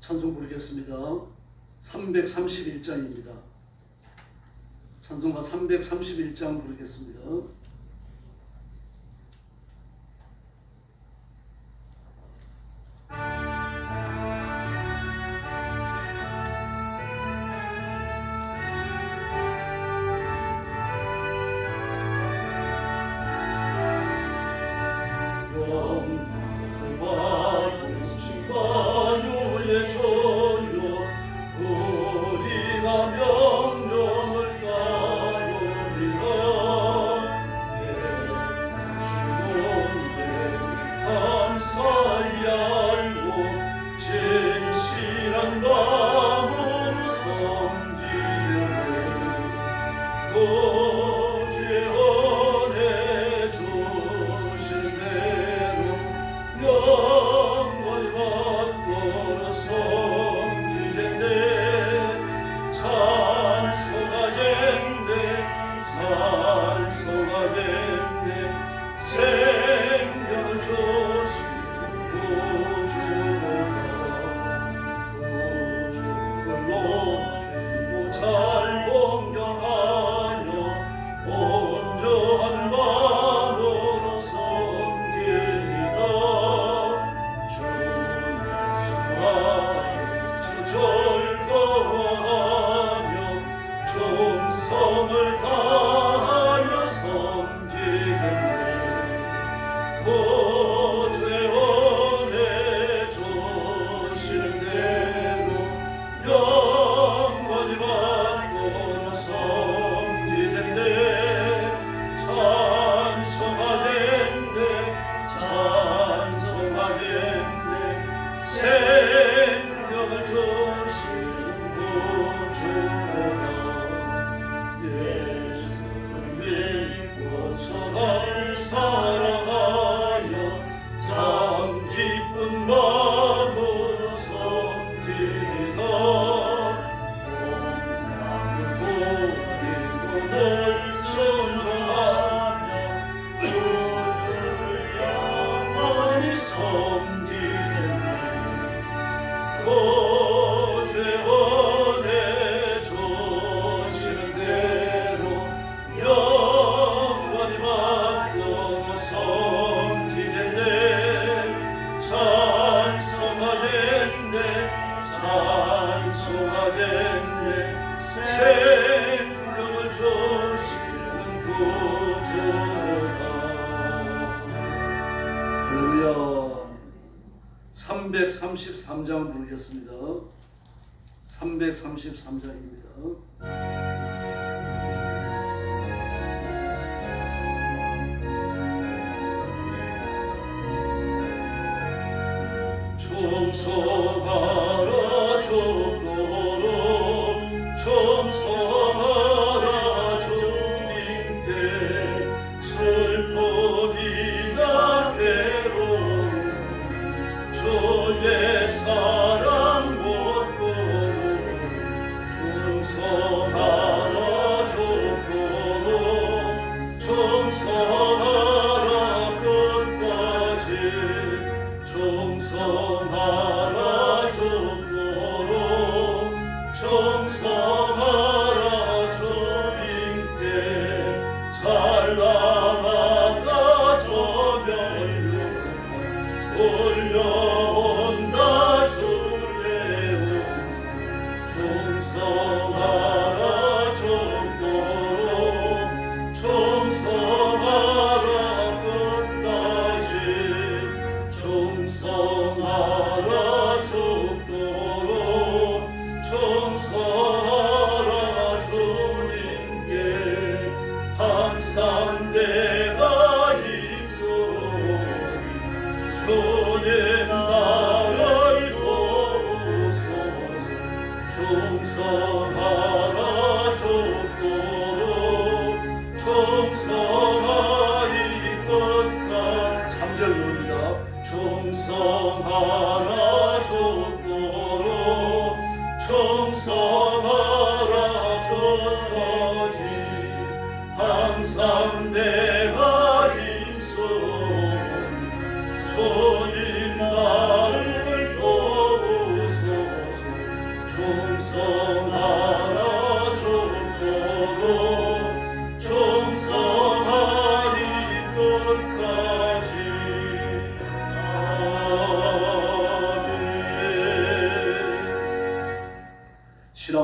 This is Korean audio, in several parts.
찬송 부르겠습니다. 331장입니다. 찬송가 331장 부르겠습니다. 생명을 주시는 구주다. 할렐루야. 333장 부르겠습니다. 333장입니다. 청소하라 죽도록 청소하라 주님께 슬픔이나 괴로움 주의 사랑 묻고 청소하라 죽도록 청소하라 끝까지 청성하라 죽도록 청성하라 주님께 찬란하다 저멸로 돌려온다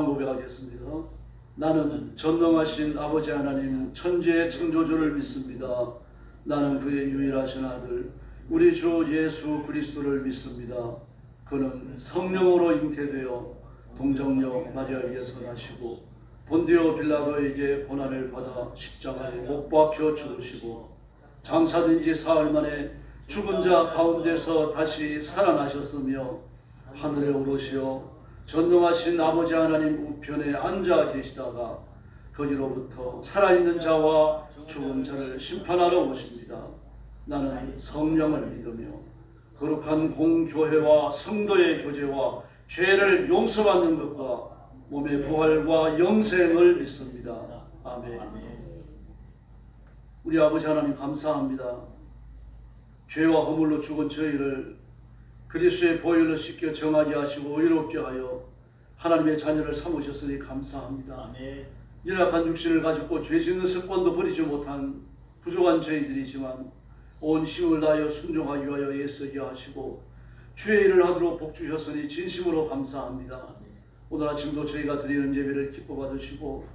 신앙 고백하겠습니다. 나는 전능하신 아버지 하나님 천지의 창조주를 믿습니다. 나는 그의 유일하신 아들 우리 주 예수 그리스도를 믿습니다. 그는 성령으로 잉태되어 동정녀 마리아에게서 나시고 본디오 빌라도에게 고난을 받아 십자가에 못 박혀 죽으시고 장사된 지 사흘 만에 죽은 자 가운데서 다시 살아나셨으며 하늘에 오르시어 전능하신 아버지 하나님 우편에 앉아 계시다가 거기로부터 살아있는 자와 죽은 자를 심판하러 오십니다. 나는 성령을 믿으며 거룩한 공교회와 성도의 교제와 죄를 용서받는 것과 몸의 부활과 영생을 믿습니다. 아멘. 우리 아버지 하나님 감사합니다. 죄와 허물로 죽은 저희를 그리스도의 보혈로 씻겨 정하게 하시고 의롭게 하여 하나님의 자녀를 삼으셨으니 감사합니다. 아멘. 연약한 육신을 가지고 죄 짓는 습관도 버리지 못한 부족한 저희들이지만 온 힘을 다하여 순종하기 위하여 애쓰게 하시고 주의 일을 하도록 복 주셨으니 진심으로 감사합니다. 오늘 아침도 저희가 드리는 예배를 기뻐 받으시고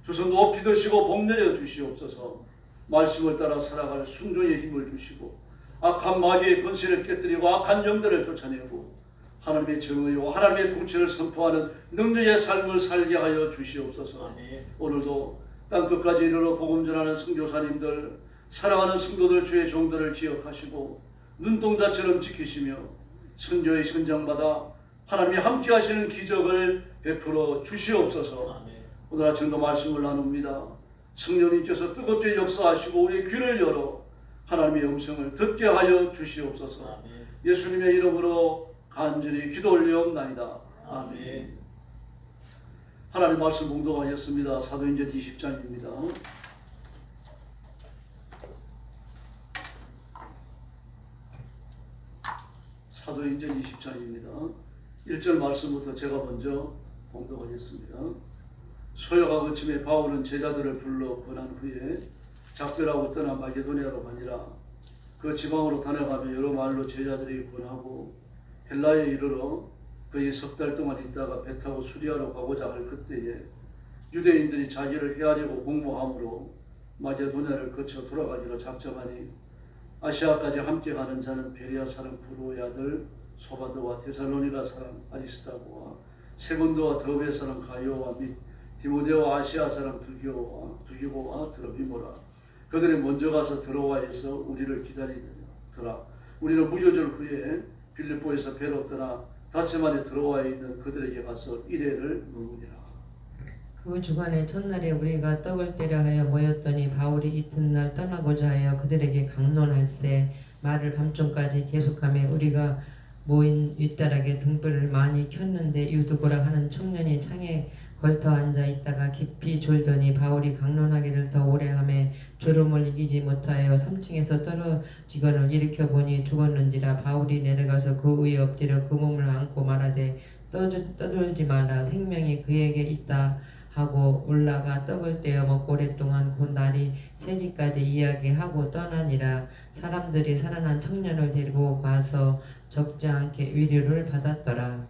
주선 높이 드시고 복 내려 주시옵소서. 말씀을 따라 살아갈 순종의 힘을 주시고 악한 마귀의 권세를 깨뜨리고 악한 영들을 쫓아내고 하나님의 정의와 하나님의 통치를 선포하는 능력의 삶을 살게 하여 주시옵소서. 오늘도 땅끝까지 이르러 복음 전하는 선교사님들, 사랑하는 성도들, 주의 종들을 기억하시고 눈동자처럼 지키시며 선교의 현장마다 하나님이 함께 하시는 기적을 베풀어 주시옵소서. 오늘 아침도 말씀을 나눕니다. 성령님께서 뜨겁게 역사하시고 우리의 귀를 열어 하나님의 음성을 듣게 하여 주시옵소서. 예수님의 이름으로 간절히 기도 올리옵나이다. 아멘. 하나님 말씀 봉독하겠습니다. 사도행전 20장입니다. 사도행전 20장입니다. 1절 말씀부터 제가 먼저 봉독하겠습니다. 소요가 그침에 바울은 제자들을 불러 권한 후에 작별하고 떠나 마게도니아로 가니라. 그 지방으로 다녀가며 여러 말로 제자들이 권하고 헬라에 이르러 거의 석 달 동안 있다가 배 타고 수리아로 가고자 할 그때에 유대인들이 자기를 헤아리고 공모함으로 마게도니아를 거쳐 돌아가기로 작정하니 아시아까지 함께 가는 자는 베레아 사람 브로의 아들 소바드와 데살로니가 사람 아리스타고와 세군도와 더베 사람 가요와 및 디모데와 아시아 사람 두기고와 드로비모라. 그들이 먼저 가서 드로아에서 우리를 기다리더라. 우리는 무교절 후에 빌립보에서 배로 떠나 다세만에 드로아에 있는 그들에게 가서 이레를 머무니라. 그 주간의 첫날에 우리가 떡을 떼려 하여 모였더니 바울이 이튿날 떠나고자 하여 그들에게 강론할세. 말을 밤중까지 계속하며 우리가 모인 윗다락에 등불을 많이 켰는데 유두고라 하는 청년이 창에 걸터 앉아 있다가 깊이 졸더니 바울이 강론하기를 더 오래 하며 졸음을 이기지 못하여 3층에서 떨어지거늘 일으켜 보니 죽었는지라. 바울이 내려가서 그 위에 엎드려 그 몸을 안고 말하되 떠들지 마라, 생명이 그에게 있다 하고 올라가 떡을 떼어 먹고 오랫동안 곧 날이 새기까지 이야기하고 떠나니라. 사람들이 살아난 청년을 데리고 가서 적지 않게 위로를 받았더라.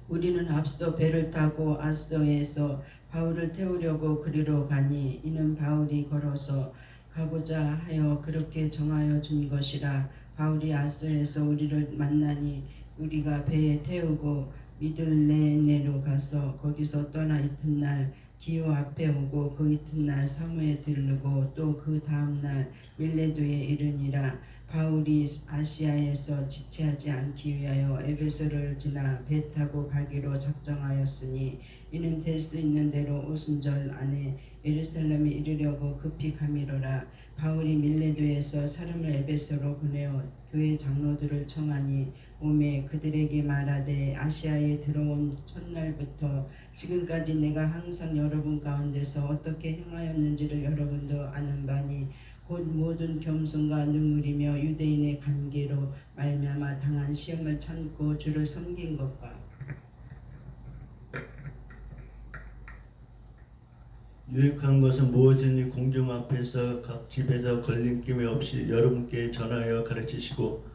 우리는 앞서 배를 타고 아소에서 바울을 태우려고 그리로 가니 이는 바울이 걸어서 가고자 하여 그렇게 정하여 준 것이라. 바울이 아소에서 우리를 만나니 우리가 배에 태우고 미들레네로 가서 거기서 떠나 이튿날 기호 앞에 오고 그 이튿날 사무에 들르고 또 그 다음날 밀레도에 이르니라. 바울이 아시아에서 지체하지 않기 위하여 에베소를 지나 배 타고 가기로 작정하였으니 이는 될 수 있는 대로 오순절 안에 예루살렘에 이르려고 급히 가미로라. 바울이 밀레도에서 사람을 에베소로 보내어 교회 장로들을 청하니 오매 그들에게 말하되 아시아에 들어온 첫날부터 지금까지 내가 항상 여러분 가운데서 어떻게 행하였는지를 여러분도 아는 바니 곧 모든 겸손과 눈물이며 유대인의 관계로 말미암아 당한 시험을 참고 주를 섬긴 것과 유익한 것은 무엇이니 공중 앞에서 각 집에서 걸림김이 없이 여러분께 전하여 가르치시고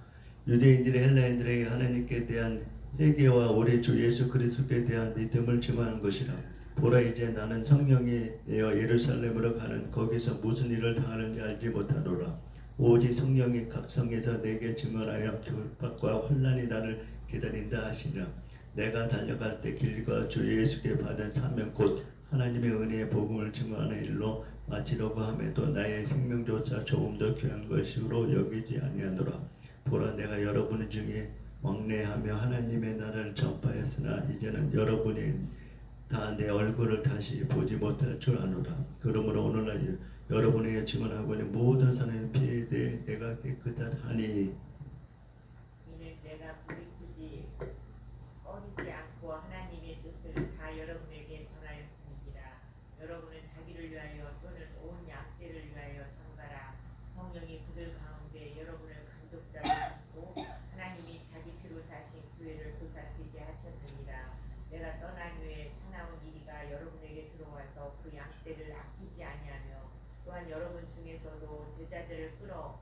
유대인들이 헬라인들에게 하나님께 대한 회개와 우리 주 예수 그리스도에 대한 믿음을 증언하는 것이라. 보라 이제 나는 성령이 내어 예루살렘으로 가는 거기서 무슨 일을 당하는지 알지 못하노라. 오직 성령이 각 성에서 내게 증언하여 결박과 환난이 나를 기다린다 하시니라. 내가 달려갈 때 길과 주 예수께 받은 사명 곧 하나님의 은혜의 복음을 증언하는 일로 마치려고 함에도 나의 생명조차 조금 더 귀한 것으로 여기지 아니하노라. 보라 내가 여러분 중에 왕래하며 하나님의 나라를 전파했으나 이제는 여러분이 다 내 얼굴을 다시 보지 못할 줄 아노라. 그러므로 오늘날 여러분에게 증언하고 있는 모든 사람의 피에 대해 내가 깨끗하니 이는 내가 부리키지 꺼리지 않고 하나님의 뜻을 다 여러분에게 전하였습니다. 여러분은 자기를 위하여 또는 온 양떼를 위하여 상가라. 성령이 그들 가운데 여러분을 감독자로 삼고 하나님이 자기 피로 사신 교회를 보살피게 하셨느니라. 내가 떠난 후에 사나운 이리가 여러분에게 들어와서 그 양떼를 아끼지 아니하며 또한 여러분 중에서도 제자들을 끌어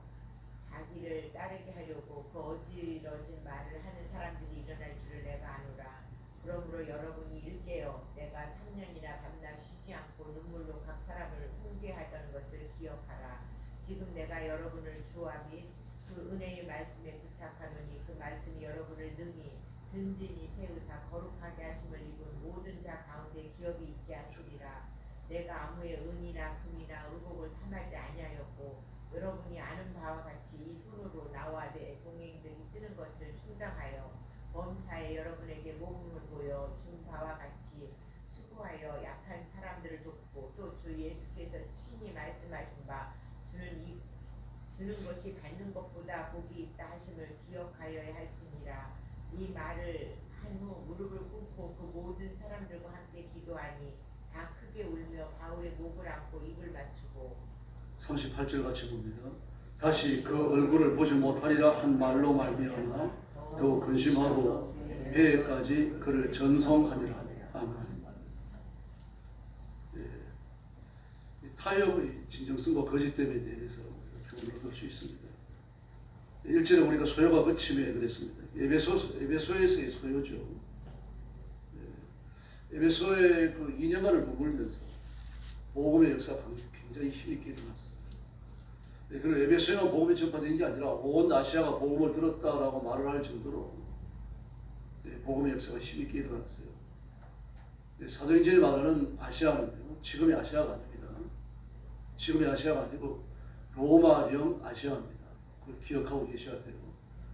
자기를 따르게 하려고 그 어지러진 말을 하는 사람들이 일어날 줄을 내가 아노라. 그러므로 여러분이 일깨어 내가 3년이나 밤낮 쉬지 않고 눈물로 각 사람을 훈계하던 것을 기억하라. 지금 내가 여러분을 주와 및 그 은혜의 말씀에 부탁하노니 그 말씀이 여러분을 능히 든든히 세우사 거룩하게 하심을 입은 모든 자 가운데 기업이 있게 하시리라. 내가 아무의 은이나 금이나 의복을 탐하지 아니하였고 여러분이 아는 바와 같이 이 손으로 나와 내 동행들이 쓰는 것을 충당하여 범사에 여러분에게 모범을 보여 준 바와 같이 수고하여 약한 사람들을 돕고 또 주 예수께서 친히 말씀하신 바 주는 것이 받는 것보다 복이 있다 하심을 기억하여야 할지니라. 이 말을 한 후 무릎을 꿇고 그 모든 사람들과 함께 기도하니 다 크게 울며 바울의 목을 안고 입을 맞추고 38절 같이 봅니다. 다시 그 얼굴을 보지 못하리라 한 말로 말미암아 더욱 근심하고 배에까지 그를 전송하니라. 아멘. 타협의 진정성과 거짓됨에 대해서 교훈을 얻을 수 있습니다. 1절에 우리가 소요가 그침에 그랬습니다. 에베소에서의 소요죠. 에베소의 그 2년간을 머물면서 복음의 역사가 굉장히 힘있게 일어났습니다. 그리고 에베소에만 복음이 전파된 게 아니라 온 아시아가 복음을 들었다라고 말을 할 정도로 복음의 역사가 힘있게 일어났어요. 사도행전이 말하는 아시아는요, 지금의 아시아가 아닙니다. 지금의 아시아가 아니고 로마령 아시아입니다. 그걸 기억하고 계셔야 돼요.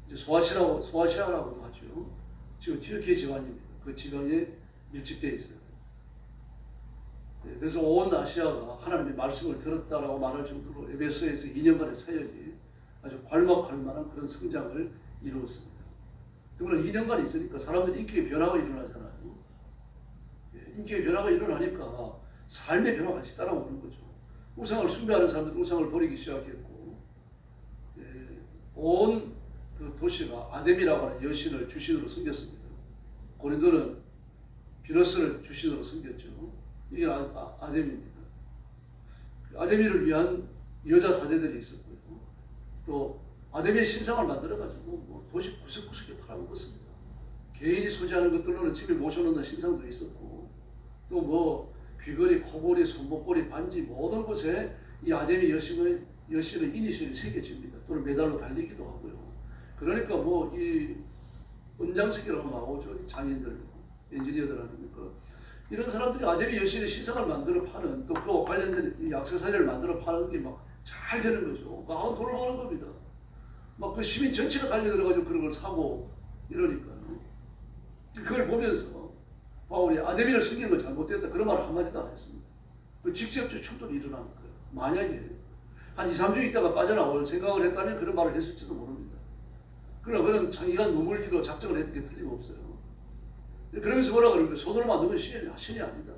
이제 소아시아라고도 하죠. 지금 튀르키예 지방입니다. 그 지방에 밀집되어 있어요. 그래서 온 아시아가 하나님의 말씀을 들었다라고 말할 정도로 에베소에서 2년간의 사역이 아주 괄목할 만한 그런 성장을 이루었습니다. 그러나 2년간 있으니까 사람들이 인격의 변화가 일어나잖아요. 인격의 변화가 일어나니까 삶의 변화가 같이 따라오는 거죠. 우상을 숭배하는 사람들은 우상을 버리기 시작했고, 온 그 도시가 아데미라고 하는 여신을 주신으로 섬겼습니다. 고린도는 비너스를 주신으로 섬겼죠. 이게 아데미입니다. 아데미를 위한 여자 사제들이 있었고요. 또 아데미의 신상을 만들어가지고 뭐 도시 구석구석에 팔아먹었습니다. 개인이 소지하는 것들로는 집에 모셔놓는 신상도 있었고, 또 뭐 귀걸이, 코걸이, 손목걸이, 반지 모든 곳에 이 아데미 여신의 이니셜이 새겨집니다. 또는 메달로 달리기도 하고요. 그러니까 뭐 이 은장색이라고 나오죠. 장인들, 엔지니어들 아닙니까? 이런 사람들이 아데미 여신의 신상을 만들어 파는, 또 그 관련된 액세서리를 만들어 파는 게 막 잘 되는 거죠. 막 돈을 버는 겁니다. 막 그 시민 전체가 달려들어가지고 그런 걸 사고 이러니까요. 그걸 보면서 바울이 아데미를 섬기는 건 잘못됐다 그런 말을 한마디도 안 했습니다. 그 직접적 충돌이 일어나는 거예요. 만약에 한 2, 3주 있다가 빠져나올 생각을 했다면 그런 말을 했을지도 모릅니다. 그러나 그는 장기간 머물기로 작정을 했던 게 틀림없어요. 그러면서 뭐라 그러면 손으로 만든 건 신이 아니다.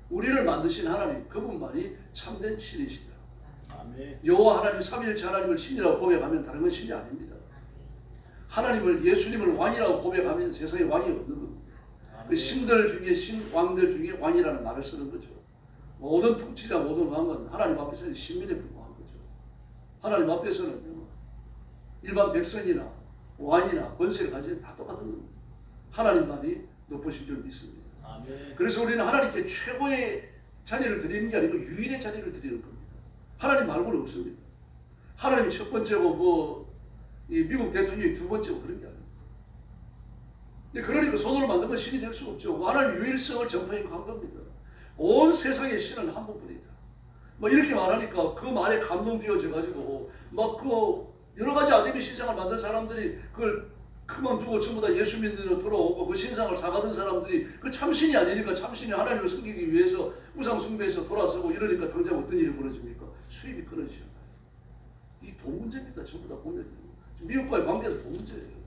우리를 만드신 하나님 그분만이 참된 신이시다. 아멘. 여호와 하나님 삼위일체 하나님을 신이라고 고백하면 다른 건 신이 아닙니다. 하나님을 예수님을 왕이라고 고백하면 세상에 왕이 없는 겁니다. 그 신들 중에 왕들 중에 왕이라는 말을 쓰는 거죠. 모든 통치자 모든 왕은 하나님 앞에서는 신민에 불과한 거죠. 하나님 앞에서는 일반 백성이나 왕이나 권세를 가진 다 똑같은 겁니다. 하나님만이 높으신 줄 믿습니다. 아멘. 그래서 우리는 하나님께 최고의 자리를 드리는 게 아니고 유일의 자리를 드리는 겁니다. 하나님 말고는 없습니다. 하나님이 첫 번째고 이 미국 대통령이 두 번째고 그런 게 아닙니다. 그러니까 손으로 만든 건 신이 될 수 없죠. 하나님 유일성을 전파해 간 겁니다. 온 세상의 신은 한 분뿐이다. 이렇게 말하니까 그 말에 감동되어져 가지고 여러 가지 아데미 신상을 만든 사람들이 그걸 그만두고 전부 다 예수 믿는 돌아오고 그 신상을 사가던 사람들이 그 참신이 아니니까 참신이 하나님을 섬기기 위해서 우상 숭배에서 돌아서고 이러니까 당장 어떤 일이 벌어집니까? 수입이 끊어지죠. 이 돈 문제입니다. 전부 다 보면 미국과의 관계에서 돈 문제예요.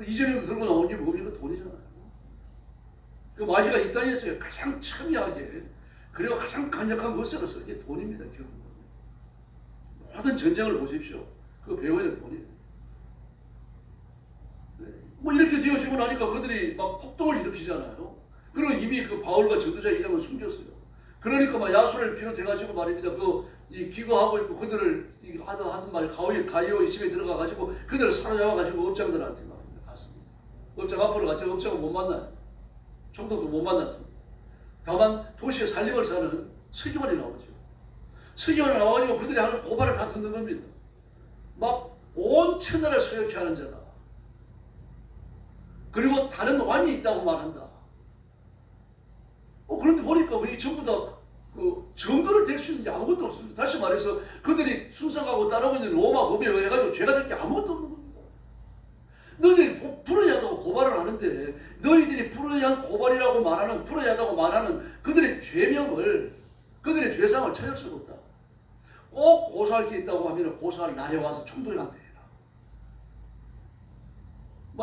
이재명도 들고 나온 게 뭡니까? 돈이잖아요. 그 마귀가 이 땅에서 가장 첨예하게 그리고 가장 강력한 것으로 쓰는 게 돈입니다. 결국은 모든 전쟁을 보십시오. 그거 배워야 될 돈이에요. 이렇게 되어지고 나니까 그들이 막 폭동을 일으키잖아요. 그리고 이미 그 바울과 전도자의 이름을 숨겼어요. 그러니까 야수를 비롯해가지고 말입니다. 이 기거하고 있고 그들을 하던 말이 가이오의 집에 들어가가지고 그들을 사로잡아가지고 업장들한테 말입니다. 갔습니다. 업장 앞으로 갔죠. 업장을 못 만나요. 총독도 못 만났습니다. 다만 도시에 살림을 사는 서기관이 나오죠. 서기관이 나와가지고 그들이 하는 고발을 다 듣는 겁니다. 막 온 천하를 소욕케 하는 자다. 그리고 다른 왕이 있다고 말한다. 그런데 보니까 이 전부 다 증거를 댈 수 있는 게 아무것도 없습니다. 다시 말해서 그들이 순상하고 따르고 있는 로마 법에 의해가지고 죄가 될 게 아무것도 없는 겁니다. 너희들이 불의하다고 고발을 하는데 너희들이 불의한 고발이라고 말하는 불의하다고 말하는 그들의 죄명을 그들의 죄상을 찾을 수가 없다. 꼭 고소할 게 있다고 하면 고소할 날에 와서 총독한테 해라.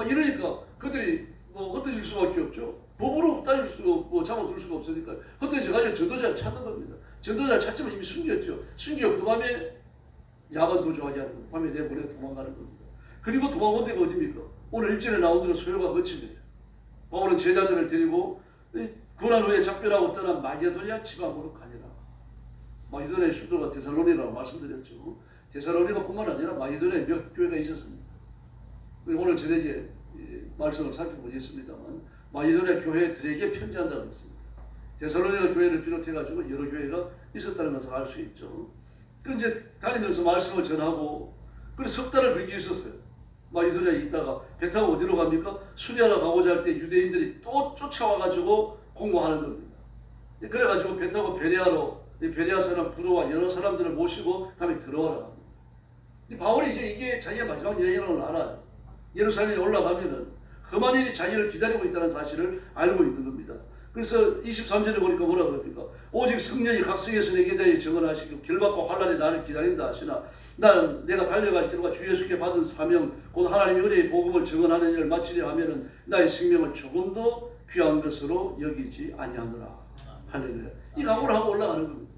이러니까 그들이 흩어질 수밖에 없죠. 법으로 따질 수가 없고 잡아둘 수가 없으니까 흩어져가지고 전도자를 찾는 겁니다. 전도자를 찾지만 이미 숨겼죠. 숨겨 그 밤에 야간 도주하게 하는 겁니다. 밤에 내보내 도망가는 겁니다. 그리고 도망온 데가 어디입니까? 오늘 일전에 나온 대로 소요가 거칩니다. 바울은 제자들을 데리고 고난 후에 작별하고 떠난 마게도냐 지방으로 가니라. 마게도냐의 수도가 데살로니라고 말씀드렸죠. 데살로니가뿐만 아니라 마게도냐에 몇 교회가 있었습니다. 오늘 저녁에 말씀을 살펴보겠습니다만 마게도냐 교회들에게 편지한다고 했습니다. 데살로니가 교회를 비롯해가지고 여러 교회가 있었다는 것을 알 수 있죠. 그 이제 다니면서 말씀을 전하고 그래서 석 달을 거기 있었어요. 마게도냐에 있다가 배 타고 어디로 갑니까? 수리하러 가고자 할 때 유대인들이 또 쫓아와가지고 공고하는 겁니다. 그래가지고 배 타고 베레아 사람 부로와 여러 사람들을 모시고 다음에 들어와라 합니다. 바울이 이제 이게 자기가 마지막 여행이라는 걸 알아요. 예루살렘에 올라가면은 험한 일이 자기를 기다리고 있다는 사실을 알고 있는 겁니다. 그래서 23절에 보니까 뭐라 그럽니까? 오직 성령이 각 성에서 내게 대하여 증언하시고 결박과 환난이 나를 기다린다 하시나 나는 내가 달려갈 길과 주 예수께 받은 사명 곧 하나님의 은혜의 복음을 증언하는 일을 마치려 하면은 나의 생명을 조금도 귀한 것으로 여기지 아니하노라. 할렐루야. 이 각오를 하고 올라가는 겁니다.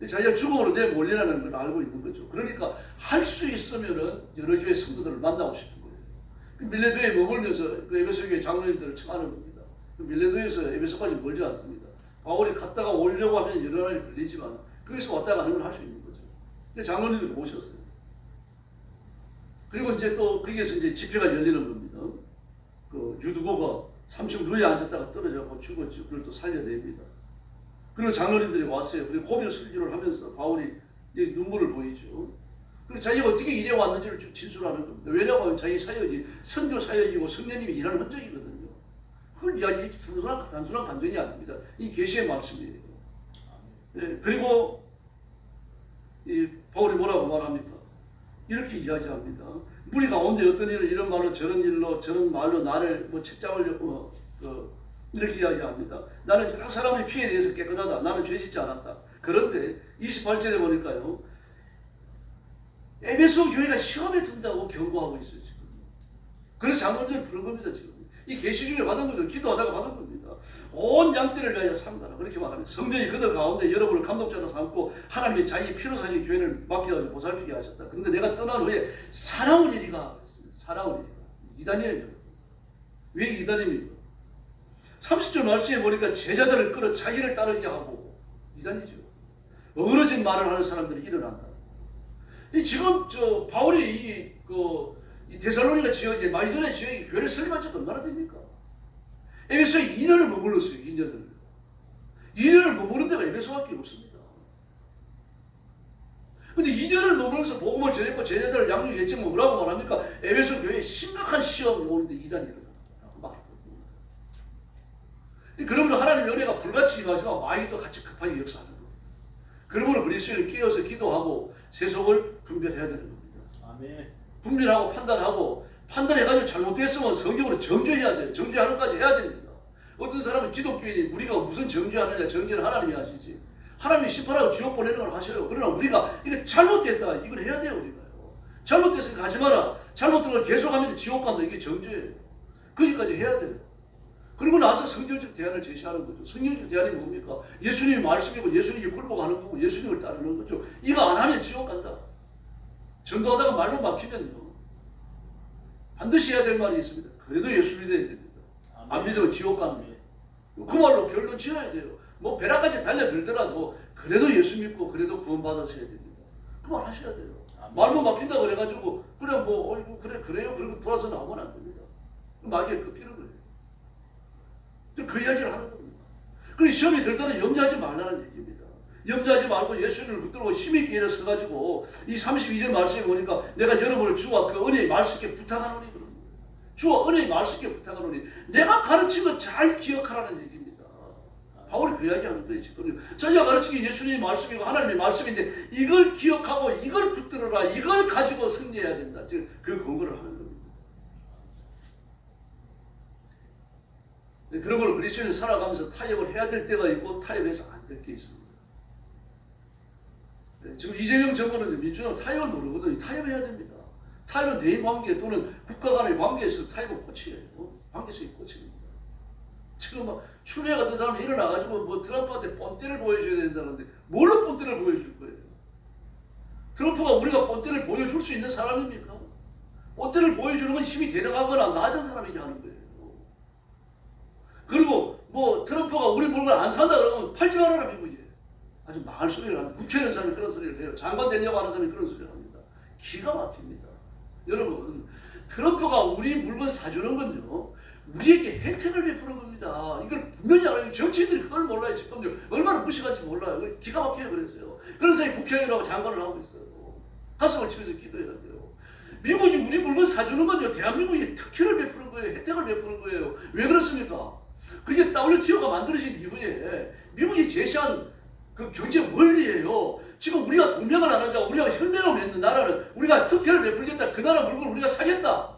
자기가 죽음으로 내몰리라는 걸 알고 있는 거죠. 그러니까 할 수 있으면은 여러 교회 성도들을 만나고 싶은 거예요. 밀레도에 머물면서 그 에베소 교회 장로님들을 청하는 겁니다. 밀레도에서 에베소까지 멀지 않습니다. 바울이 갔다가 오려고 하면 여러 날이 걸리지만 거기서 왔다 가는 걸 할 수 있는 거죠. 근데 장로님을 모셨어요. 그리고 이제 또 거기에서 이제 집회가 열리는 겁니다. 그 유두고가 3층 루에 앉았다가 떨어져서 죽었죠. 그걸 또 살려냅니다. 그리고 장로님들이 왔어요. 그리고 고별 설교를 하면서 바울이 눈물을 보이죠. 그리고 자기가 어떻게 이래 왔는지를 쭉 진술하는 겁니다. 왜냐고 하면 자기 사역이 선교 사역이고 성령님이 일하는 흔적이거든요. 그걸 단순한 간증이 아닙니다. 이 계시의 말씀이에요. 네, 그리고 이 바울이 뭐라고 말합니까? 이렇게 이야기합니다. 무리 가운데 어떤 일을 이런 말로 저런 말로 나를 책잡으려고 이렇게 이야기합니다. 나는 여러 사람의 피에 대해서 깨끗하다. 나는 죄 짓지 않았다. 그런데 28절에 보니까요. 에베소 교회가 시험에 든다고 경고하고 있어요. 지금. 그래서 장로들을 부른 겁니다. 지금. 이 계시 중에 받은 거죠. 기도하다가 받은 겁니다. 온 양떼를 위하여 산다라. 그렇게 말합니다. 성령이 그들 가운데 여러분을 감독자로 삼고 하나님이 자기 피로 사신 교회를 맡겨가지고 보살피게 하셨다. 그런데 내가 떠난 후에 살아오리리가 살아오리리가. 이단이에요. 왜 이단입니까? 30절 말씀에 보니까 제자들을 끌어 자기를 따르게 하고 이단이죠. 어그러진 말을 하는 사람들이 일어난다. 지금 바울이 이 데살로니가 지역에 마이도네 지역에 교회를 설립한 지가 얼마나 됩니까? 에베소에 2년을 머물렀어요. 2년을 머무는 데가 에베소밖에 없습니다. 근데 2년을 머물면서 복음을 전했고 제자들을 양육했지만 뭐라고 말합니까? 에베소 교회에 심각한 시험이 오는데 이단이 일어났다고 말합니다. 그러므로 하나님의 은혜가 불같이 임하지만 마귀도 같이 급하게 역사하는 겁니다. 그러므로 그리스도를 깨어서 기도하고 세속을 분별해야 되는 겁니다. 아멘. 분별하고 판단해가지고 잘못됐으면 성경으로 정죄해야 돼요. 정죄하는 것까지 해야 됩니다. 어떤 사람은 기독교인이 우리가 무슨 정죄하느냐, 정죄는 하나님이 하시지. 하나님이 심판하고 지옥 보내는 걸 하셔요. 그러나 우리가 이거 잘못됐다, 이걸 해야 돼요. 우리가요. 잘못됐으니까 하지 마라. 잘못된 걸 계속하면 지옥 간다. 이게 정죄예요. 거기까지 해야 돼요. 그리고 나서 성경적 대안을 제시하는 거죠. 성경적 대안이 뭡니까? 예수님이 말씀이고 예수님이 굴복하는 거고 예수님을 따르는 거죠. 이거 안 하면 지옥 간다. 전도하다가 말로 막히면요. 반드시 해야 될 말이 있습니다. 그래도 예수 믿어야 됩니다. 안 믿으면 지옥 갑니다. 그 말로 결론 지어야 돼요. 뭐 벼락까지 달려들더라도 그래도 예수 믿고 그래도 구원받아서야 됩니다. 그 말 하셔야 돼요. 말로 막힌다 그래가지고 그래 뭐 어이구 그래요 그리고 돌아서 나오면 안 됩니다. 마귀에 끄피는 거예요. 그 이야기를 하는 겁니다. 그리고 시험이 들 때는 염려하지 말라는 얘기입니다. 염려하지 말고 예수님을 붙들고 힘있게 일어서가지고 이 32절 말씀에 보니까 내가 여러분을 주와 그 은혜의 말씀께 부탁하노니 그럽니다. 주와 은혜의 말씀께 부탁하노니 내가 가르친 거 잘 기억하라는 얘기입니다. 바울이 그 이야기하는 거예요. 지금 자기가 가르친 게 예수님의 말씀이고 하나님의 말씀인데 이걸 기억하고 이걸 붙들어라. 이걸 가지고 승리해야 된다. 지금 그 권고를 하는 겁니다. 그런 걸 그리스도인이 살아가면서 타협을 해야 될 때가 있고 타협해서 안 될 게 있습니다. 지금 이재명 정부는 민주당은 타협을 모르거든요. 타협해야 됩니다. 타협은 대인관계 또는 국가 간의 관계에서 타협을 고치해요. 관계성이 고칩니다. 지금 막 추미애 같은 사람이 일어나가지고 뭐 트럼프한테 뻔때를 보여줘야 된다는데 뭘로 뻔때를 보여줄 거예요? 트럼프가 우리가 뻔때를 보여줄 수 있는 사람입니까? 뻔때를 보여주는 건 힘이 대등하거나 낮은 사람이지 하는 거예요. 그리고 뭐 트럼프가 우리 물건 안 산다 그러면 팔지 말아라 미국이. 아주 망할 소리를 합니다. 국회의원 사람이 그런 소리를 해요. 장관 되려고 하는 사람이 그런 소리를 합니다. 기가 막힙니다. 여러분 트럼프가 우리 물건 사주는 건요. 우리에게 혜택을 베푸는 겁니다. 이걸 분명히 알아요. 정치인들이 그걸 몰라요. 지금 얼마나 무식한지 몰라요. 기가 막혀요. 그랬어요. 그래서 국회의원하고 장관을 하고 있어요. 가슴을 치면서 기도해야 돼요. 미국이 우리 물건 사주는 건요. 대한민국이 특혜를 베푸는 거예요. 혜택을 베푸는 거예요. 왜 그렇습니까? 그게 WTO가 만들어진 이후에 미국이 제시한 그 경제 원리예요. 지금 우리가 동맹을 안 하자, 우리가 혈맹을 했는 나라는 우리가 특혜를 베풀겠다. 그 나라 물건을 우리가 사겠다.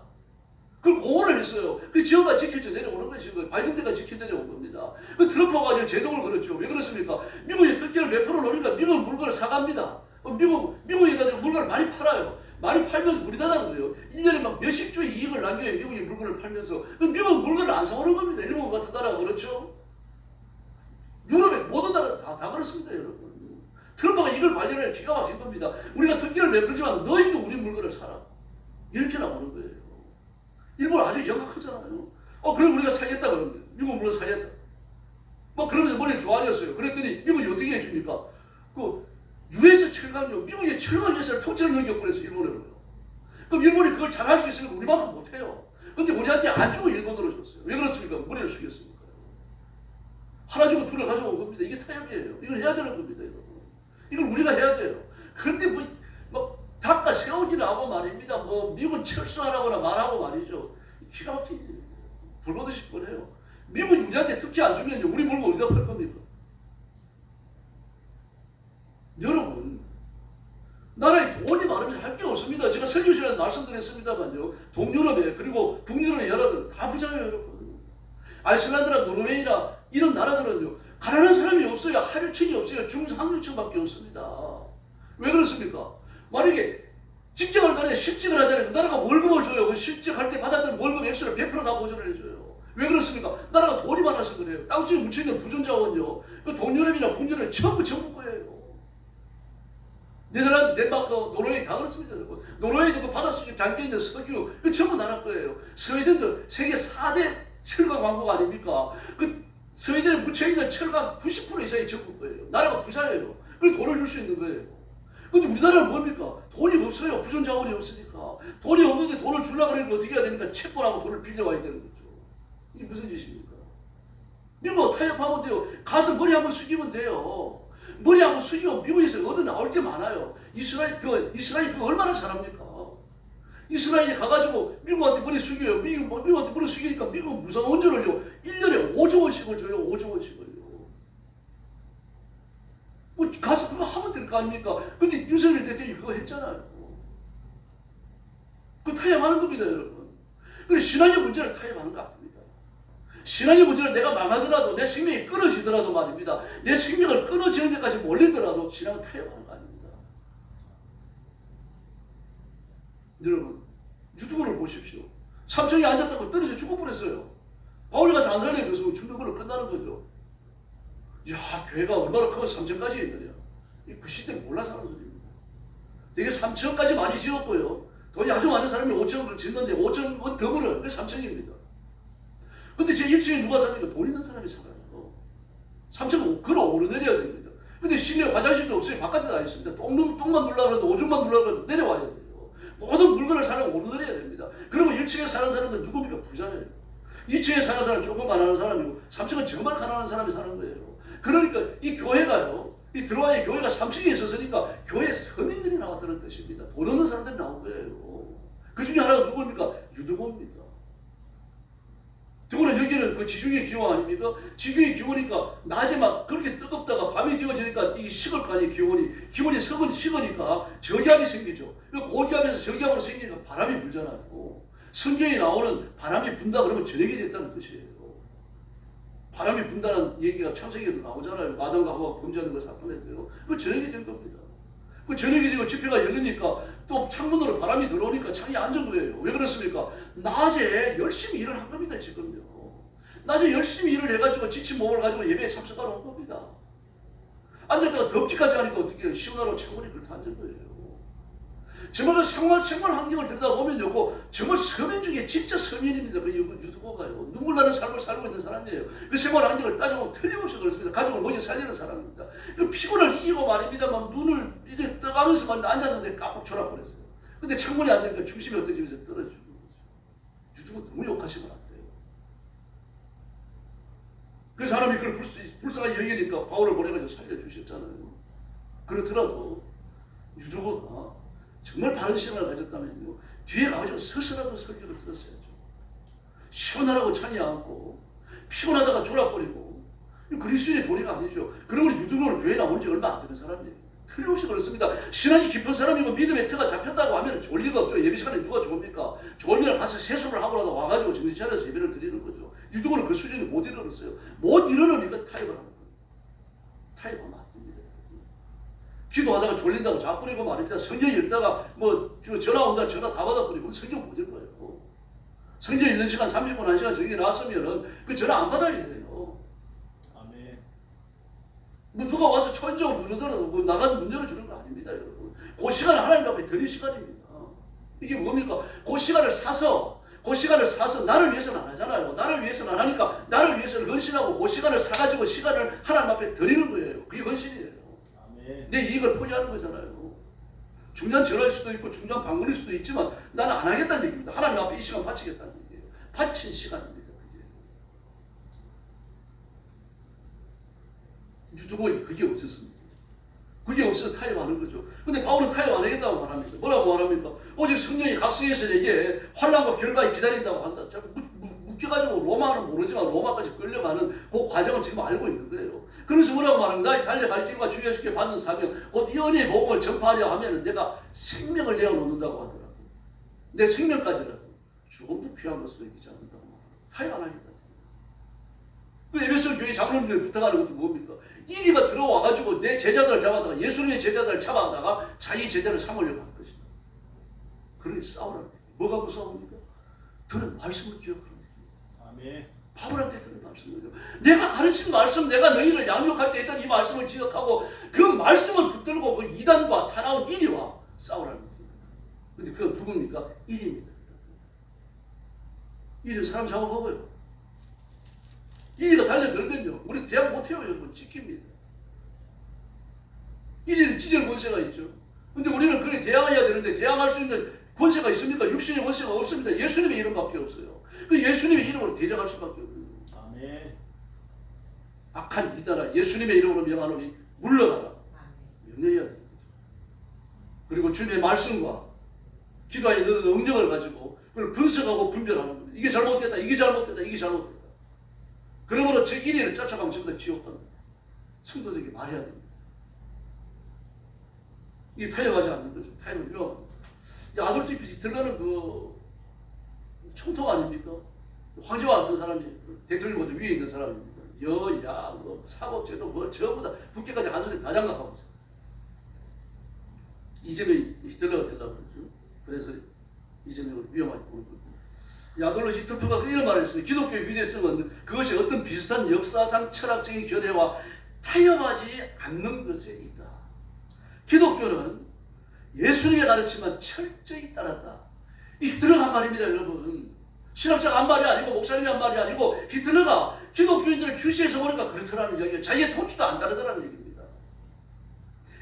그걸 공언을 했어요. 그 지역가 지켜져 내려오는 거예요. 지금 바이든 때가 지켜 내려온 겁니다. 그 트럼프가 가지고 제동을 걸었죠. 왜 그렇습니까? 미국이 특혜를 베풀어 놓으니까 미국 물건을 사갑니다. 미국에 가지고 물건을 많이 팔아요. 많이 팔면서 우리나라도요. 1년에 막 몇십 주의 이익을 남겨요. 미국이 물건을 팔면서. 미국 물건을 안 사오는 겁니다. 일본 같은 나라가 그렇죠. 유럽의 모든 나라 다 그렇습니다. 여러분. 트럼프가 이걸 발견해 기가 막힌 겁니다. 우리가 특혜를 베풀지만 너희도 우리 물건을 사라. 이렇게 나오는 거예요. 일본 아주 영악하잖아요. 그럼 우리가 사겠다 그러면 미국 물건 사겠다. 막 그러면서 머리를 조아렸어요. 그랬더니 미국이 어떻게 해줍니까? 그 US 철강요. 미국의 철강 회사를 통째로 넘겨버렸어요. 일본으로요. 그럼 일본이 그걸 잘할 수 있으니까 우리만큼 못해요. 근데 우리한테 안 주고 일본으로 줬어요. 왜 그렇습니까? 머리를 숙였으니까. 하나 주고 둘을 가져온 겁니다. 이게 타협이에요. 이걸 해야 되는 겁니다. 이걸 우리가 해야 돼요. 그런데 막 닭과 새우기나 하고 말입니다. 뭐 미국은 철수하라거나 말하고 말이죠. 기가 막히지. 불보듯이 뻔해요. 미국이 우리한테 특혜 안 주면요. 우리 물건 어디다 팔 겁니까? 여러분, 나라에 돈이 많으면 할 게 없습니다. 제가 설교 시간에 말씀드렸습니다만요. 동유럽에 그리고 북유럽의 나라들은 다 부자예요. 여러분. 아이슬란드나 노르웨이나 이런 나라들은요. 가난한 사람이 없어요. 하류층이 없어요. 중상류층밖에 없습니다. 왜 그렇습니까? 만약에 직장을 다녀 실직을 하잖아요. 그 나라가 월급을 줘요. 그 실직할 때 받았던 월급 액수를 100% 다 보전을 해줘요. 왜 그렇습니까? 나라가 돈이 많아서 그래요. 땅속에 묻혀있는 부존자원요. 그 동유럽이나 북유럽 전부 거예요. 네덜란드, 덴마크, 노르웨이 다 그렇습니다. 노르웨이도 그 바닷속에 잠겨있는 석유 그 전부 나라 거예요. 스웨덴도 세계 4대 철강 왕국 아닙니까? 그 스웨덴에 묻혀있는 철강 90% 이상이 전부 거예요. 나라가 부자예요. 그리고 돈을 줄 수 있는 거예요. 근데 우리나라는 뭡니까? 돈이 없어요. 부존자원이 없으니까. 돈이 없는데 돈을 주려고 그러니까 어떻게 해야 됩니까? 채권하고 돈을 빌려와야 되는 거죠. 이게 무슨 짓입니까? 미국 타협하면 돼요. 가서 머리 한번 숙이면 돼요. 머리 한번 숙이면 미국에서 얻어 나올 게 많아요. 이스라엘 그거 얼마나 잘합니까? 이스라엘이 가가지고 미국한테 머리 숙여요. 미국한테 머리 숙이니까 미국은 무슨 원조를요. 1년에 5조 원씩을 줘요. 5조 원씩을요. 뭐 가서 그거 하면 될 거 아닙니까? 근데 윤석열 대통령이 그거 했잖아요. 그거 타협하는 겁니다, 여러분. 그래 신앙의 문제를 타협하는 거 아닙니다. 신앙의 문제를 내가 망하더라도 내 생명이 끊어지더라도 말입니다. 내 생명을 끊어지는 데까지 몰리더라도 신앙은 타협하는 거 아닙니다. 여러분 유튜브를 보십시오. 삼층에 앉았다고 떨어져 죽어버렸어요. 바울이 가서 안 살려야 돼서 죽는 걸로 끝나는 거죠. 야 교회가 얼마나 크면 3층까지 있느냐. 그 시대 몰라 사는 소리입니다. 되게 3층까지 많이 지었고요. 돈이 아주 많은 사람이 5층을 짓는데 5층 더 벌어요. 그게 3층입니다. 근데 제 1층에 누가 사니까 돈 있는 사람이 살아요. 3층은 걸어 오르내려야 됩니다. 근데 실내 화장실도 없어요. 바깥에 다 있습니다. 똥만 누르려고 해도 오줌만 누르려고 해도 내려와야 돼요. 모든 물건을 사려면 오르내려야 됩니다. 그러면 1층에 사는 사람은 누굽니까? 부자예요. 2층에 사는 사람은 조금 가난한 사람이고 3층은 정말 가난한 사람이 사는 거예요. 그러니까 이 교회가요. 이 들어와야 교회가 3층에 있었으니까 교회 서민들이 나왔다는 뜻입니다. 돈 없는 사람들이 나온 거예요. 그 중에 하나가 누굽니까? 유두보입니다. 더구나 여기는 그 지중해 기온 아닙니까? 지중해 기온이니까 낮에 막 그렇게 뜨겁다가 밤이 되어지니까 이게 식을 거 아니에요. 기온이 식으니까 저기압이 생기죠. 고기압에서 저기압으로 생기니까 바람이 불잖아요. 성경에 나오는 바람이 분다 그러면 저녁이 됐다는 뜻이에요. 바람이 분다는 얘기가 창세기에도 나오잖아요. 아담과 하와가 범죄하는 걸 사건했대요. 그 저녁이 된 겁니다. 그 저녁이 되고 집회가 열리니까 또 창문으로 바람이 들어오니까 창이 앉은 거예요. 왜 그렇습니까? 낮에 열심히 일을 한 겁니다. 지금요. 낮에 열심히 일을 해가지고 지친 몸을 가지고 예배에 참석하러 온 겁니다. 앉았다가 덥기까지 하니까 어떻게 해요? 시원하라고 창문이 그렇게 앉은 거예요. 정말 그 생활 환경을 들여다보면요, 정말 서민 중에 진짜 서민입니다. 그 유튜버가요. 눈물 나는 삶을 살고 있는 사람이에요. 그 생활 환경을 따져보면 틀림없이 그렇습니다. 가족을 먹여 살리는 사람입니다. 그 피곤을 이기고 말입니다만 눈을 이렇게 떠가면서 앉았는데 깜빡 졸아버렸어요. 근데 창문에 앉으니까 중심이 어떤 집에서 떨어지는 거죠. 유튜브 너무 욕하시면 안 돼요. 그 사람이 그걸 불쌍하게 여기니까 바울을 보내가지고 살려주셨잖아요. 그렇더라도 유튜버가 정말 바른 시간을 가졌다면요. 뒤에 가가지고 서서라도 설교를 들었어야죠. 시원하라고 찬이 않고 피곤하다가 졸아버리고 그리스도인의 도리가 아니죠. 그러고 유튜브를 교회에 나온 지 얼마 안 되는 사람이에요. 틀림없이 그렇습니다. 신앙이 깊은 사람이고 믿음의 터가 잡혔다고 하면 좋을 리가 없죠. 예배 시간에 누가 좋습니까? 좋으면 가서 세수를 하고라도 와가지고 정신 차려서 예배를 드리는 거죠. 유튜브는 그 수준에 못 이르렀어요. 못 이르니까 타협을 하는 거예요. 타협하면 안 됩니다. 기도하다가 졸린다고 자꾸리고 말입니다. 성경 읽다가 뭐 전화 온다 전화 다 받아버리고 성경 못 읽어요. 성경 읽는 시간 30분 1시간 저기 나왔으면은 그 전화 안 받아야 돼요. 아멘. 뭐 누가 와서 천정을 누르더라도 뭐 나가는 문 열어주는 거 아닙니다, 여러분. 그 시간을 하나님 앞에 드릴 시간입니다. 이게 뭡니까? 그 시간을 사서 나를 위해서는 안 하잖아요. 나를 위해서는 안 하니까 나를 위해서는 헌신하고 그 시간을 사가지고 시간을 하나님 앞에 드리는 거예요. 그게 헌신이에요. 내 이익을 포기하는 거잖아요. 중요한 전화일 수도 있고 중요한 방문일 수도 있지만 나는 안 하겠다는 얘기입니다. 하나님 앞에 이 시간 바치겠다는 얘기예요. 바친 시간입니다. 유튜브에 그게 없었습니다. 그게 없어서 타협하는 거죠. 근데 바울은 타협 안 하겠다고 말합니다. 뭐라고 말합니까? 오직 성령이 각성해서 내게 환난과 결박이 기다린다고 한다. 자꾸 묶여가지고 로마는 모르지만 로마까지 끌려가는 그 과정을 지금 알고 있는 거예요. 그래서 뭐라고 말합니다. 나의 달려갈 길과 주 예수께 받은 사명 곧 이 은혜의 복음을 전파하려 하면 내가 생명을 내어놓는다고 하더라고요. 내 생명까지는 조금도 귀한 것으로 여기지 않는다고 말합니다. 타협 안 하겠다. 그 에베소 교회 장로님들 부탁하는 것도 뭡니까? 이리가 들어와가지고 내 제자들을 잡아다가 예수님의 제자들을 잡아다가 자기 제자를 삼으려고 한 것이다. 그러니 싸우라는 거예요. 뭐가 무서웁니까? 들은 말씀을 기억하는 거예요. 아멘. 바울한테 들은 말씀이죠. 내가 가르친 말씀, 내가 너희를 양육할 때 했던 이 말씀을 기억하고 그 말씀을 붙들고 그 이단과 사나운 이리와 싸우라는 거예요. 근데 그건 누굽니까? 일입니다. 일은 사람 잡아먹어요. 이리가 달려들면요. 우리 대학 못해요. 여러분. 찍힙니다. 이리는 찢을 권세가 있죠. 근데 우리는 그래 대항해야 되는데 대항할 수 있는 권세가 있습니까? 육신의 권세가 없습니다. 예수님의 이름밖에 없어요. 그 예수님의 이름으로 대적할 수밖에 없어요. 아멘. 악한 이다라 예수님의 이름으로 명하노니 물러가라. 명령해야 됩니다. 그리고 주님의 말씀과 기도에 넣은 능력을 가지고 그걸 분석하고 분별하는 겁니다. 이게 잘못됐다, 이게 잘못됐다, 이게 잘못됐다. 그러므로 제 1위를 쫓아가면 전부 다 지옥 갑니다. 성도들에게 말해야 됩니다. 이게 타협하지 않는 거죠. 타협은 위험합니다. 이 아돌프 히틀러는 그 총통 아닙니까? 황제와 같은 사람이 대통령보다 위에 있는 사람입니다. 여야, 뭐 사법제도, 뭐 전부 다 국회까지 한 손에 다 장악하고 있었어요. 이재명이 히틀러가 되려고 그러죠. 그래서 이재명을 위험하게 보는 겁니다. 아돌프 히틀러가 이런 말을 했습니다. 기독교의 위대성은 그것이 어떤 비슷한 역사상 철학적인 견해와 타협하지 않는 것에 있다. 기독교는 예수님의 가르침만 철저히 따랐다. 이 히틀러가 한 말입니다, 여러분. 신학자가 한 말이 아니고 목사님이 한 말이 아니고 히틀러가 기독교인들을 주시해서 보니까 그렇더라는 이야기예요. 자기의 통치도 안 따르더라는 얘기입니다.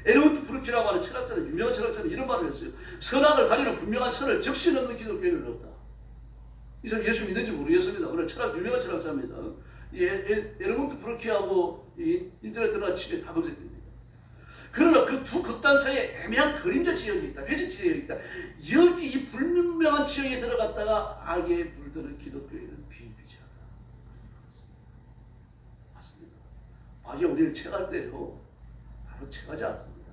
에르문트 브루키라고 하는 철학자는, 유명한 철학자는 이런 말을 했어요. 선악을 가리는 분명한 선을 적시 넣는 기독교인은 없다. 이 사람 예수 믿는지 모르겠습니다. 그러나 유명한 철학자입니다. 에르문트 브루키하고 인터넷 들어간 집에 다 검색됩니다. 그러나 그 두 극단 사이에 애매한 그림자 지역이 있다. 회색 지역이 있다. 여기 이 불분명한 지역에 들어갔다가 악에 물드는 기독교인은 비일비재하다. 맞습니다. 악이 우리를 채갈 때요, 바로 채가지 않습니다.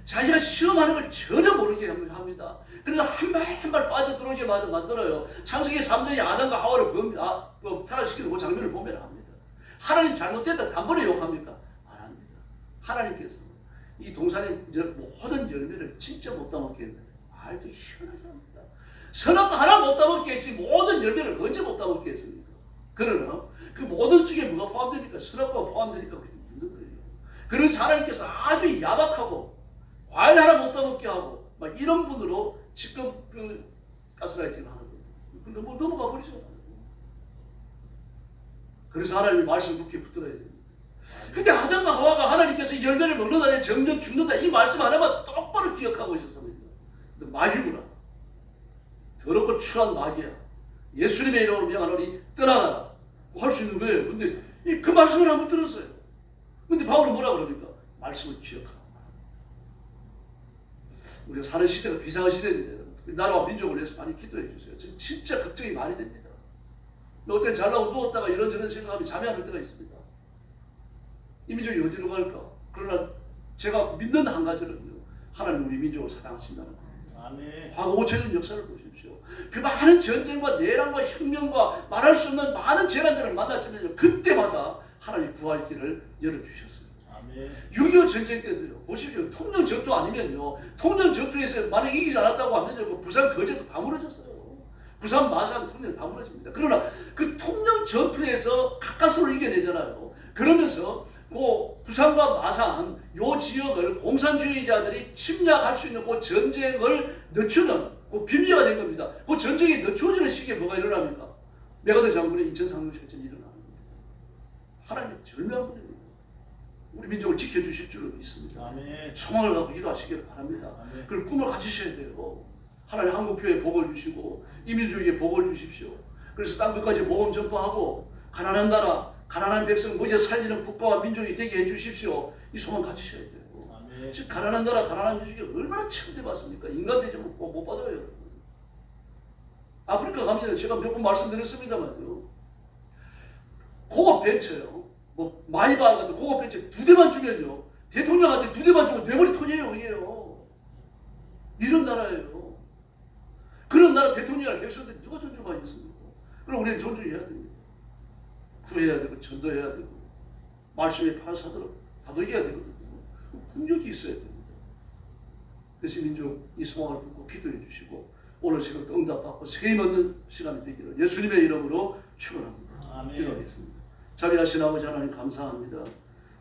자기가 시험하는 걸 전혀 모르게 합니다. 그래서 한 발 한 발 빠져들어오게 만들어요. 창세기 3장에 아담과 하와를 타락시키는 그 장면을 보면 합니다. 하나님 잘못됐다 단번에 욕합니까? 안 합니다. 하나님께서 이 동산의 모든 열매를 진짜 못 따먹게 했는데 말도 희한하게 합니다. 선악과 하나 못 따먹게 했지 모든 열매를 언제 못 따먹게 했습니까? 그러나 그 모든 속에 뭐가 포함됩니까? 선악과 포함되니까 그게 있는 거예요. 그래서 하나님께서 아주 야박하고 과일 하나 못 따먹게 하고 막 이런 분으로 지금 그 가스라이팅을 하는 거예요. 근데 뭐 넘어가 버리죠. 그래서 하나님이 말씀 굳게 붙들어야 됩니다. 근데 아담과 하와가 하나님께서 열매를 먹는다, 점점 죽는다, 이 말씀 하나만 똑바로 기억하고 있었습니다. 근데 마귀구나. 더럽고 추한 마귀야. 예수님의 이름으로 명하노니 떠나가라. 할 수 있는 거예요. 근데 그 말씀을 한번 들었어요. 근데 바울은 뭐라 그럽니까? 말씀을 기억하라. 우리가 사는 시대가 비상한 시대인데 나라와 민족을 위해서 많이 기도해 주세요. 지금 진짜 걱정이 많이 됩니다. 어떤 잘나고 누웠다가 이런저런 생각하면 잠이 안 올 때가 있습니다. 이 민족이 어디로 갈까? 그러나 제가 믿는 한 가지는요, 하나님 우리 민족을 사랑하신다는 겁니다. 아멘. 과거 5천년 역사를 보십시오. 그 많은 전쟁과 내란과 혁명과 말할 수 없는 많은 재난들을 만났잖아요. 그때마다 하나님 구할 길을 열어주셨어요. 아멘. 6.25 전쟁 때도요. 보십시오. 통영 전투 아니면요, 통영 전투에서 만약 이기지 않았다고 하면요, 부산 거제도 다 무너졌어요. 부산, 마산, 통영 다 무너집니다. 그러나 그 통영 전투에서 가까스로 이겨내잖아요. 그러면서 그 부산과 마산 요 지역을 공산주의자들이 침략할 수 있는 그 전쟁을 늦추는 그 빌미가 된 겁니다. 그 전쟁이 늦추어지는 시기에 뭐가 일어납니까? 메가더 장군의 인천 상륙작전이 일어나는 겁니다. 하나님 절묘한 분입니다. 우리 민족을 지켜주실 줄은 믿습니다. 아멘. 소망을 갖고 기도하시길 바랍니다. 아멘. 그리고 꿈을 가지셔야 돼요. 하나님 한국교회에 복을 주시고 이 민족에게 복을 주십시오. 그래서 땅 끝까지 복음 전파하고 가난한 나라, 가난한 백성 먼저 살리는 국가와 민족이 되게 해주십시오. 이 소망 가지셔야 돼요. 아멘. 지금 가난한 나라, 가난한 민족이 얼마나 침대받습니까? 인간 되지면 못 받아요, 여러분. 아프리카 가면 제가 몇 번 말씀드렸습니다만요. 고급 벤처요. 뭐 마이바 같은 고급 벤처 2대만 주면요, 대통령한테 2대만 주면 뇌머리 톤이에요, 이게요. 이런 나라예요. 그런 나라 대통령이나 백성들 누가 존중하겠습니까? 그럼 우리는 존중해야 됩니다. 구해야 되고 전도해야 되고 말씀에 파사도록 다독여야 되거든요. 능력이 있어야 됩니다. 그래서 민족 이 소망을 듣고 기도해 주시고 오늘 시간 응답받고 세임 얻는 시간이 되기를 예수님의 이름으로 축원합니다. 아멘. 기도하겠습니다. 자비하신 아버지 하나님 감사합니다.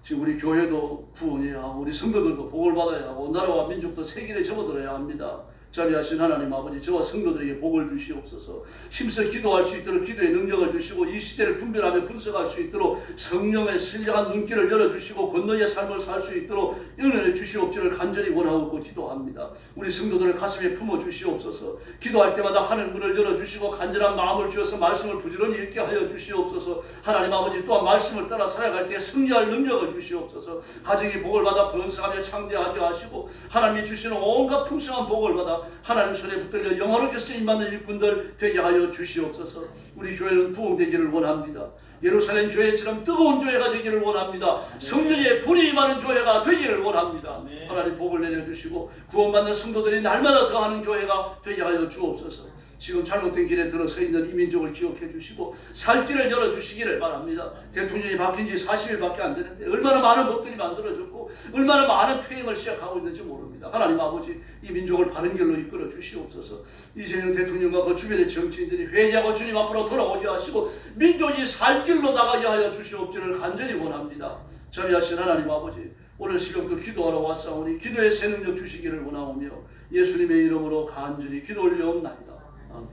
지금 우리 교회도 부흥해야 하고 우리 성도들도 복을 받아야 하고 나라와 민족도 세계에 접어들어야 합니다. 자비하신 하나님 아버지, 저와 성도들에게 복을 주시옵소서. 힘써 기도할 수 있도록 기도의 능력을 주시고, 이 시대를 분별하며 분석할 수 있도록 성령의 신령한 눈길을 열어주시고, 건너의 삶을 살 수 있도록 은혜를 주시옵기를 간절히 원하고 기도합니다. 우리 성도들을 가슴에 품어주시옵소서. 기도할 때마다 하늘 문을 열어주시고 간절한 마음을 주어서 말씀을 부지런히 읽게 하여 주시옵소서. 하나님 아버지, 또한 말씀을 따라 살아갈 때 승리할 능력을 주시옵소서. 가정이 복을 받아 번성하며 창대하게 하시고, 하나님이 주시는 온갖 풍성한 복을 받아 하나님 손에 붙들려 영화롭게 쓰임받는 일꾼들 되게 하여 주시옵소서. 우리 교회는 부흥되기를 원합니다. 예루살렘 교회처럼 뜨거운 교회가 되기를 원합니다. 성령의 불이 임하는 교회가 되기를 원합니다. 하나님 복을 내려주시고 구원받는 성도들이 날마다 더하는 교회가 되게 하여 주옵소서. 지금 잘못된 길에 들어서 있는 이 민족을 기억해 주시고 살 길을 열어주시기를 바랍니다. 대통령이 바뀐 지 40일밖에 안 되는데 얼마나 많은 법들이 만들어졌고 얼마나 많은 퇴행을 시작하고 있는지 모릅니다. 하나님 아버지, 이 민족을 바른 길로 이끌어 주시옵소서. 이재명 대통령과 그 주변의 정치인들이 회개하고 주님 앞으로 돌아오게 하시고 민족이 살 길로 나가게 하여 주시옵기를 간절히 원합니다. 자비하신 하나님 아버지, 오늘 시간도 기도하러 왔사오니 기도의 새 능력 주시기를 원하오며 예수님의 이름으로 간절히 기도 올려옵나이다. 아멘.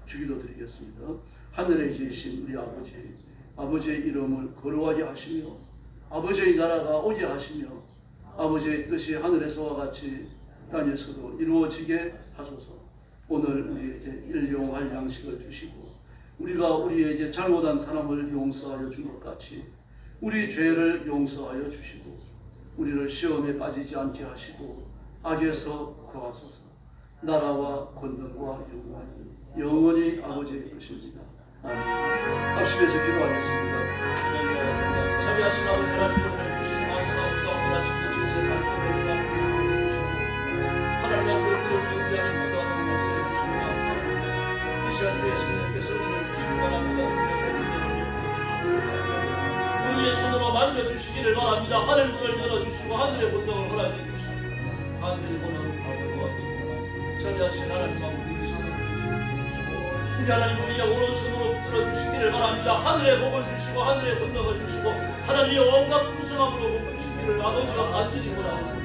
주기도 드리겠습니다. 하늘에 계신 우리 아버지, 아버지의 이름을 거룩하게 하시며 아버지의 나라가 오게 하시며 아버지의 뜻이 하늘에서와 같이 땅에서도 이루어지게 하소서. 오늘 우리에게 일용할 양식을 주시고 우리가 우리에게 잘못한 사람을 용서하여 준 것 같이 우리 죄를 용서하여 주시고 우리를 시험에 빠지지 않게 하시고 악에서 구하소서. 나라와 권능과 영원히 아버지의 것입니다. 아멘. 합심해서 기도하겠습니다. 자비하신 아버지 하나님, 은혜를 주시니 감사합니다. 오늘 아침도 저희들의 말씀을 주시고 하나님과 그것들을 경배하는 기도하는 목소리 주시니 감사합니다. 이 시간 주의 성령께서 은혜를 주시기 바랍니다. 우리의 손으로 만져주시기를 바랍니다. 하늘 문을 열어주시고 하늘의 권능을 허락해 주시고 하늘의 권능을 자비하신 하나님 아버지, 우리 손을 우리 하나님 우리의 오른손으로 붙들어 주시기를 바랍니다. 하늘의 복을 주시고 하늘의 권능을 주시고 하나님의 온갖 풍성함으로 복을 주시기를 아버지가 간절히 원하옵니다.